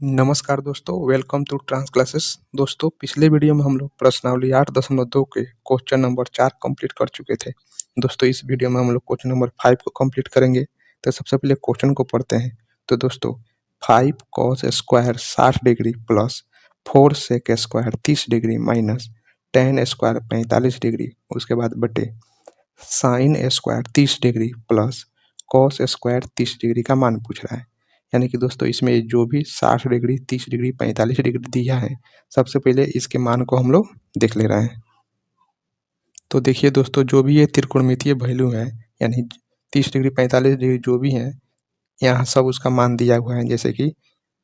नमस्कार दोस्तों, welcome to trans classes. दोस्तों, पिछले वीडियो में हम लोग प्रश्नावली 8.2 के क्वेश्चन नंबर 4 कंप्लीट कर चुके थे। दोस्तों, इस वीडियो में हम लोग क्वेश्चन नंबर 5 को कंप्लीट करेंगे। तो सबसे पहले क्वेश्चन को पढ़ते हैं। तो दोस्तों, 5 cos square 60 degree plus 4 sec square 30 degree minus 10 square 45 degree, उसके बाद बटे sine square 30 degree plus cos square 30 degree का मान पूछ रहा है। यानी कि दोस्तों, इसमें जो भी 60 डिग्री 30 डिग्री 45 डिग्री दिया है, सबसे पहले इसके मान को हम लोग देख ले रहे हैं। तो देखिए दोस्तों, जो भी ये त्रिकोणमितीय वैल्यू है, यानी 30 डिग्री 45 डिग्री जो भी है, यहाँ सब उसका मान दिया हुआ है। जैसे कि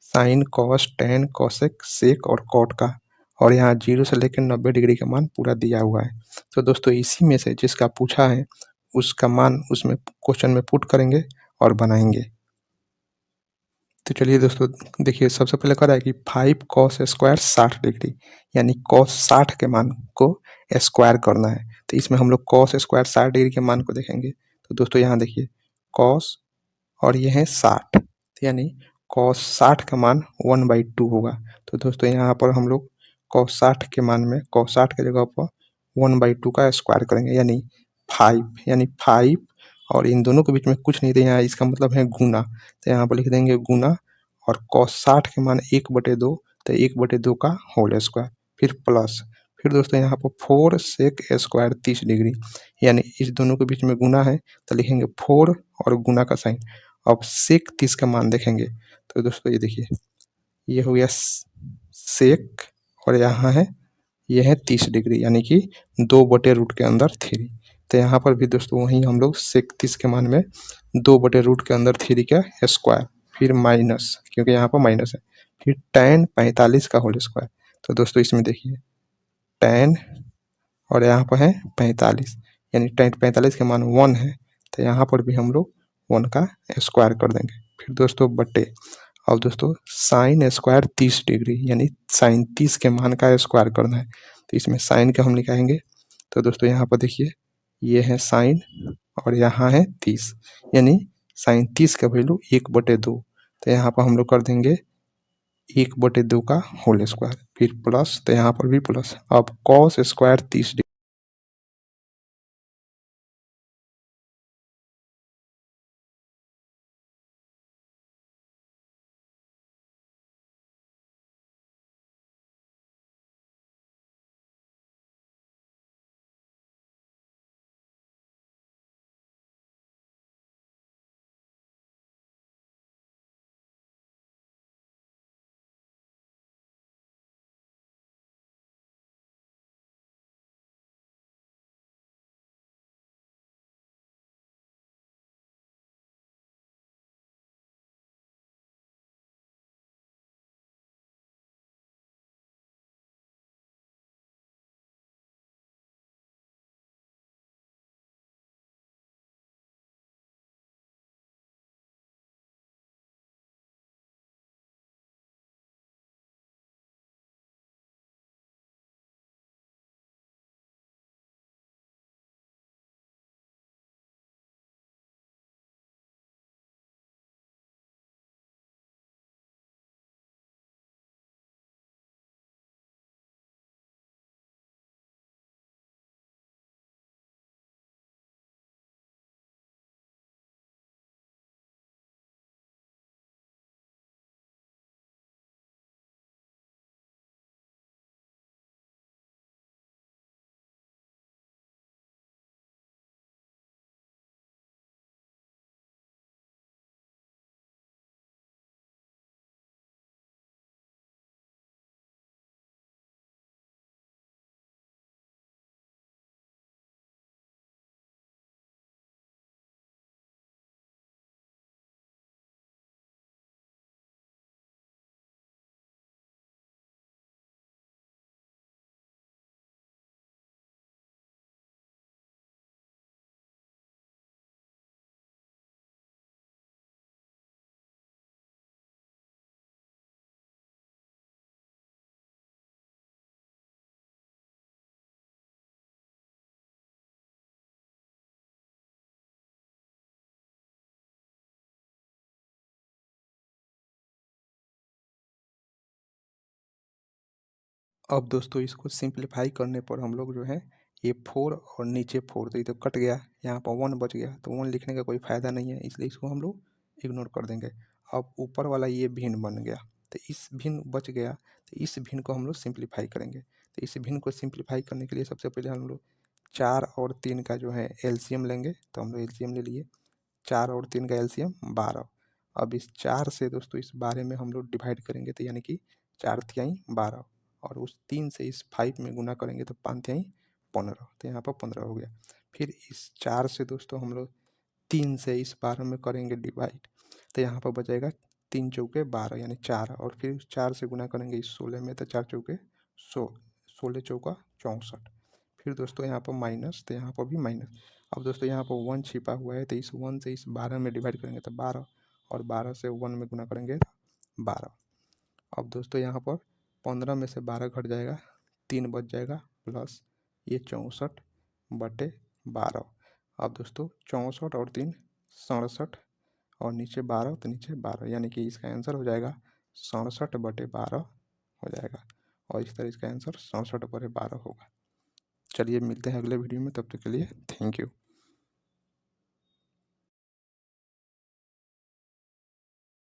sine cos tan cosec sec और कॉट का, और यहाँ 0 से लेकर 90 डिग्री का मान पूरा दिया हुआ है। तो दोस्तों, इसी में से जिसका पूछा है उसका मान उसमें क्वेश्चन में पुट करेंगे और बनाएंगे। तो चलिए दोस्तों, देखिए सबसे पहले कह रहा है कि 5 कॉस स्क्वायर 60 डिग्री, यानी कॉस 60 के मान को स्क्वायर करना है। तो इसमें हम लोग कॉस स्क्वायर 60 डिग्री के मान को देखेंगे। तो दोस्तों, यहाँ देखिए कॉस और ये है 60, यानी कॉस 60 का मान 1/2 होगा। तो दोस्तों, यहाँ पर हम लोग कॉस 60 के मान में कॉस 60 के जगह पर 1/2 का स्क्वायर करेंगे, यानी 5 और इन दोनों के बीच में कुछ नहीं, तो यहाँ इसका मतलब है गुना। तो यहाँ पर लिख देंगे गुना, और कॉस 60 के मान 1/2, तो 1/2 का होल स्क्वायर, फिर प्लस, फिर दोस्तों यहाँ पर 4 सेक स्क्वायर 30 डिग्री, यानी इस दोनों के बीच में गुना है, तो लिखेंगे 4 और गुना का साइन। अब सेक 30 का मान देखेंगे। तो दोस्तों, ये देखिए, ये हो गया सेक, और यहाँ है, ये है 30 डिग्री, यानी कि 2/रूट के अंदर 3। तो यहाँ पर भी दोस्तों वहीं हम लोग सेक 30 के मान में 2/रूट के अंदर 3 का स्क्वायर, फिर माइनस, क्योंकि यहाँ पर माइनस है, फिर tan 45 का होल स्क्वायर। तो दोस्तों, इसमें देखिए tan, और यहाँ पर है 45, यानी tan 45 के मान 1 है, तो यहाँ पर भी हम लोग 1 का स्क्वायर कर देंगे। फिर दोस्तों बटे, अब दोस्तों साइन स्क्वायर 30 डिग्री, यानी साइन 30 के मान का स्क्वायर करना है। तो इसमें साइन का हम लिखाएंगे। तो दोस्तों, यहाँ पर देखिए, ये है साइन और यहाँ है 30, यानी साइन 30 का वैल्यू 1/2। तो यहाँ पर हम लोग कर देंगे 1/2 का होल स्क्वायर, फिर प्लस, तो यहाँ पर भी प्लस। अब कॉस स्क्वायर 30 अब दोस्तों इसको सिंप्लीफाई करने पर हम लोग जो है ये 4 और नीचे 4 तो ये तो कट गया, यहाँ पर 1 बच गया, तो 1 लिखने का कोई फ़ायदा नहीं है, इसलिए इसको हम लोग इग्नोर कर देंगे। अब ऊपर वाला ये भिन्न बन गया, तो इस भिन्न बच गया, तो इस भिन्न को हम लोग सिंप्लीफाई करेंगे। तो इस भिन्न को सिंप्लीफाई करने के लिए सबसे पहले हम लोग 4 और 3 का जो है एलसीएम लेंगे, तो हम लोग एलसीएम ले लिए। 4 और 3 का एलसीएम 12। अब इस 4 से दोस्तों इस 12 में हम लोग डिवाइड करेंगे, तो यानी कि 4 तिहाई 12, और उस 3 से इस 5 में गुना करेंगे तो 5 तिहाई 15, तो यहाँ पर 15 हो गया। फिर इस 4 से दोस्तों हम लोग 3 से इस 12 में करेंगे डिवाइड, तो यहाँ पर बचेगा 3 चौके 12 यानी 4, और फिर उस 4 से गुना करेंगे इस 16 में, तो 4 चौके 16 चौका 64। फिर दोस्तों यहाँ पर माइनस, तो यहाँ पर भी माइनस। अब दोस्तों यहाँ पर 1 छिपा हुआ है, तो इस 1 से इस 12 में डिवाइड करेंगे तो 12, और 12 से 1 में गुना करेंगे तो 12। अब दोस्तों यहाँ पर 15 में से 12 घट जाएगा, 3 बच जाएगा, प्लस ये 64/12। अब दोस्तों 64 और 3 67, और नीचे 12 तो नीचे 12, यानी कि इसका आंसर हो जाएगा 67/12 हो जाएगा, और इस तरह इसका आंसर 67/12 होगा। चलिए मिलते हैं अगले वीडियो में, तब तक के लिए थैंक यू।